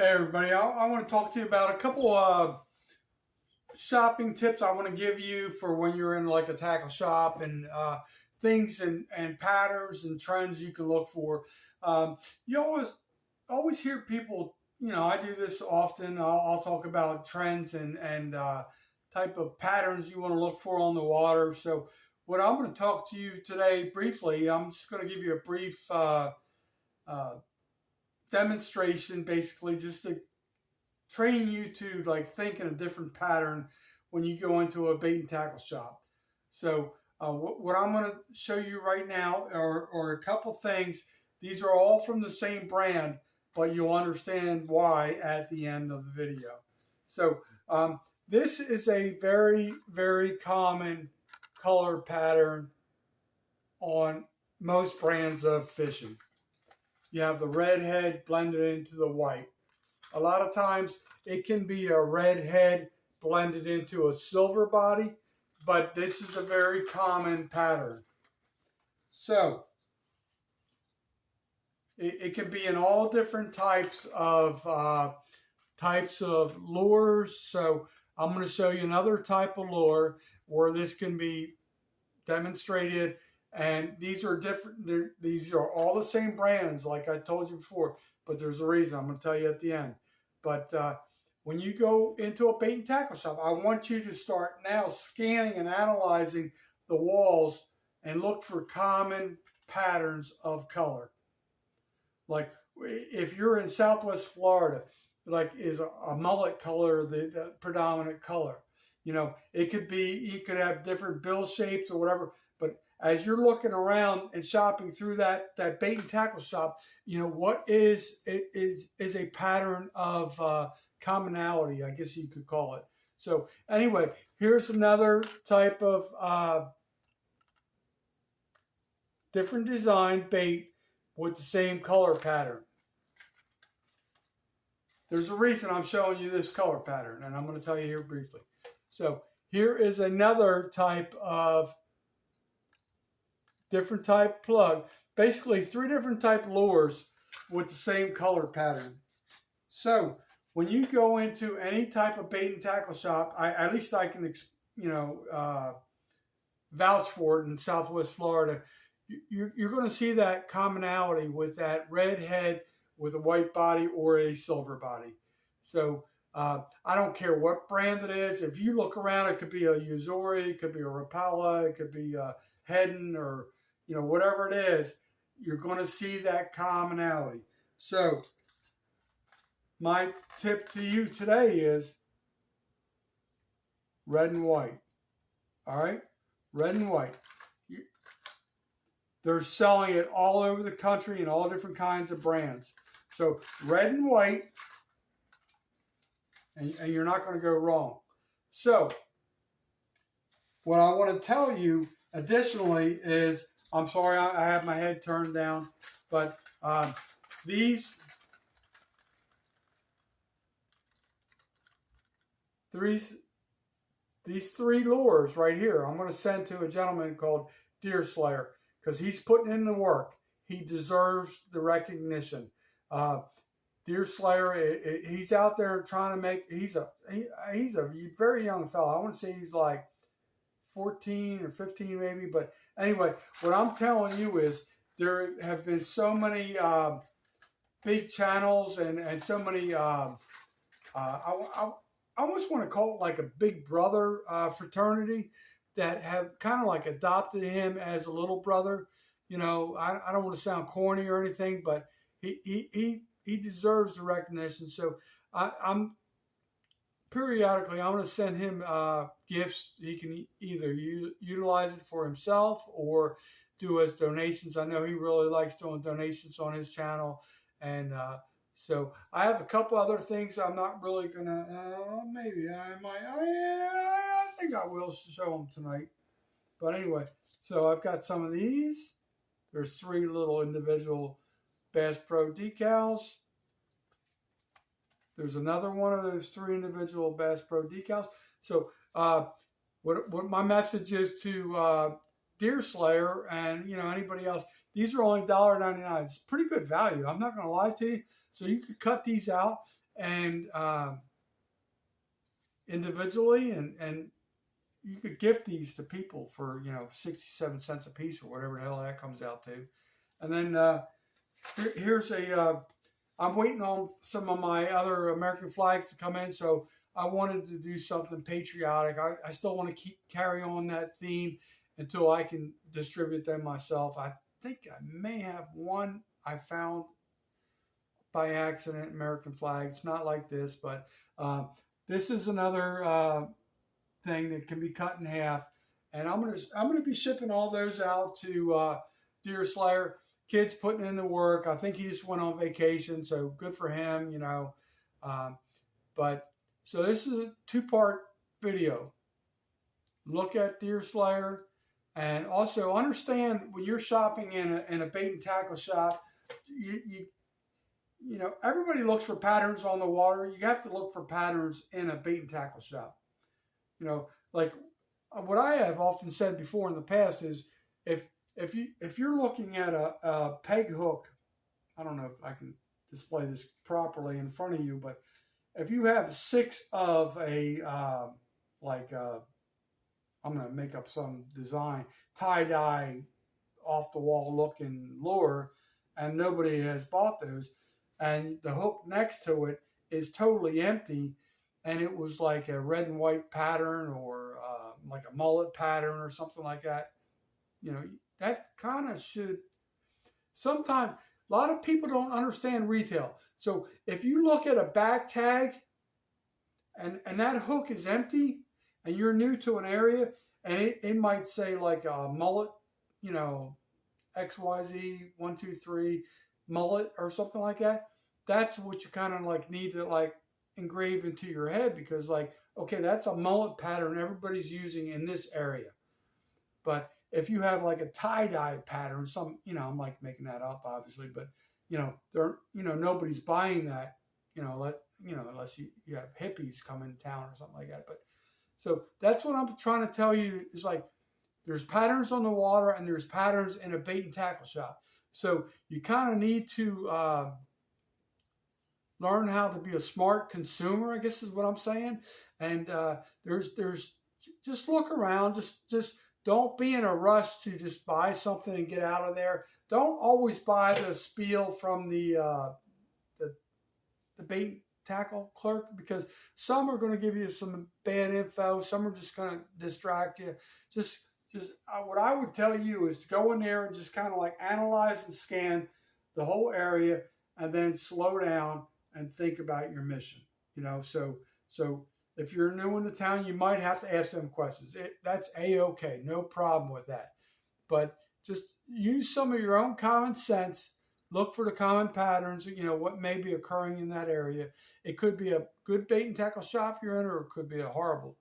Hey everybody, I want to talk to you about a couple of shopping tips I want to give you for when you're in like a tackle shop and things and patterns and trends you can look for. You always hear people, I do this often. I'll talk about trends and type of patterns you want to look for on the water. So what I'm going to talk to you today briefly, I'm just going to give you a brief uh, demonstration, basically just to train you to like think in a different pattern when you go into a bait and tackle shop. So what I'm going to show you right now are a couple things. These are all from the same brand, but you'll understand why at the end of the video. So this is a very, very common color pattern on most brands of fishing. You have the red head blended into the white. A lot of times it can be a red head blended into a silver body, but this is a very common pattern. So it can be in all different types of lures. So I'm going to show you another type of lure where this can be demonstrated. And these are different. These are all the same brands, like I told you before, but there's a reason. I'm going to tell you at the end. But when you go into a bait and tackle shop, I want you to start now scanning and analyzing the walls and look for common patterns of color. Like if you're in Southwest Florida, like is a mullet color the predominant color? It could be, you could have different bill shapes or whatever, but as you're looking around and shopping through that bait and tackle shop, what is a pattern of commonality, I guess you could call it. So anyway, here's another type of different design bait with the same color pattern. There's a reason I'm showing you this color pattern, and I'm going to tell you here briefly. So here is another type of different type plug, basically 3 different type lures with the same color pattern. So when you go into any type of bait and tackle shop, at least I can vouch for it in Southwest Florida, you're going to see that commonality with that red head with a white body or a silver body. So I don't care what brand it is. If you look around, it could be a Yo-Zuri, it could be a Rapala, it could be a Heddon, or whatever it is, you're going to see that commonality. So my tip to you today is red and white. All right? Red and white. They're selling it all over the country in all different kinds of brands. So red and white, and you're not going to go wrong. So what I want to tell you additionally is, I'm sorry I have my head turned down, but these three lures right here, I'm going to send to a gentleman called Deer Slayer, because he's putting in the work. He deserves the recognition. Deer Slayer, he's out there trying to make. He's a very young fellow. I want to say he's like 14 or 15 maybe. But anyway, what I'm telling you is there have been so many big channels and so many. I almost want to call it like a big brother fraternity that have kind of like adopted him as a little brother. I don't want to sound corny or anything, but he deserves the recognition. So I'm periodically, I'm going to send him gifts. He can either utilize it for himself or do as donations. I know he really likes doing donations on his channel. And so I have a couple other things I'm not really going to, maybe I might, I think I will show them tonight. But anyway, so I've got some of these. There's 3 little individual Bass Pro decals. There's another one of those 3 individual Bass Pro decals. So what my message is to Deer Slayer and anybody else, these are only $1.99. It's pretty good value. I'm not going to lie to you. So you could cut these out and individually, and you could gift these to people for 67 cents a piece or whatever the hell that comes out to. And then here's I'm waiting on some of my other American flags to come in, so I wanted to do something patriotic. I still want to carry on that theme until I can distribute them myself. I think I may have one I found by accident, American flag. It's not like this, but this is another thing that can be cut in half, and I'm gonna be shipping all those out to Deerslayer. Kid's putting in the work. I think he just went on vacation, so good for him, but so this is a two-part video. Look at Deerslayer, and also understand when you're shopping in a bait and tackle shop, everybody looks for patterns on the water. You have to look for patterns in a bait and tackle shop. Like what I have often said before in the past is if you're looking at a peg hook, I don't know if I can display this properly in front of you, but if you have 6 of I'm going to make up some design, tie-dye, off-the-wall looking lure, and nobody has bought those, and the hook next to it is totally empty, and it was like a red and white pattern or like a mullet pattern or something like that, that kind of should, sometimes, a lot of people don't understand retail. So if you look at a back tag and that hook is empty and you're new to an area and it might say like a mullet, XYZ 123 mullet or something like that, that's what you kind of like need to like engrave into your head, because like, okay, that's a mullet pattern everybody's using in this area. But if you have like a tie-dye pattern, I'm like making that up obviously, but nobody's buying that, unless you have hippies come in town or something like that. But so that's what I'm trying to tell you is like, there's patterns on the water and there's patterns in a bait and tackle shop. So you kind of need to learn how to be a smart consumer, I guess is what I'm saying. And there's just look around, just don't be in a rush to just buy something and get out of there. Don't always buy the spiel from the bait tackle clerk, because some are going to give you some bad info. Some are just going to distract you. Just what I would tell you is to go in there and just kind of like analyze and scan the whole area, and then slow down and think about your mission. So if you're new in the town, you might have to ask them questions. That's A-okay, no problem with that. But just use some of your own common sense. Look for the common patterns, what may be occurring in that area. It could be a good bait and tackle shop you're in, or it could be a horrible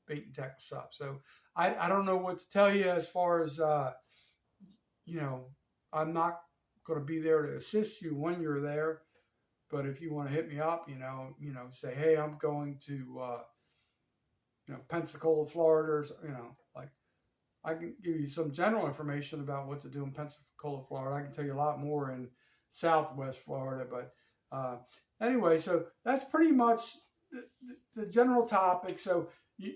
bait and tackle shop. So I don't know what to tell you as far as, I'm not going to be there to assist you when you're there. But if you want to hit me up, say, hey, I'm going to, Pensacola, Florida, or, like, I can give you some general information about what to do in Pensacola, Florida. I can tell you a lot more in Southwest Florida. But anyway, so that's pretty much the general topic. So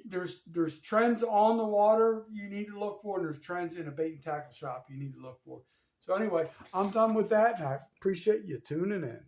there's trends on the water you need to look for, and there's trends in a bait and tackle shop you need to look for. So anyway, I'm done with that, and I appreciate you tuning in.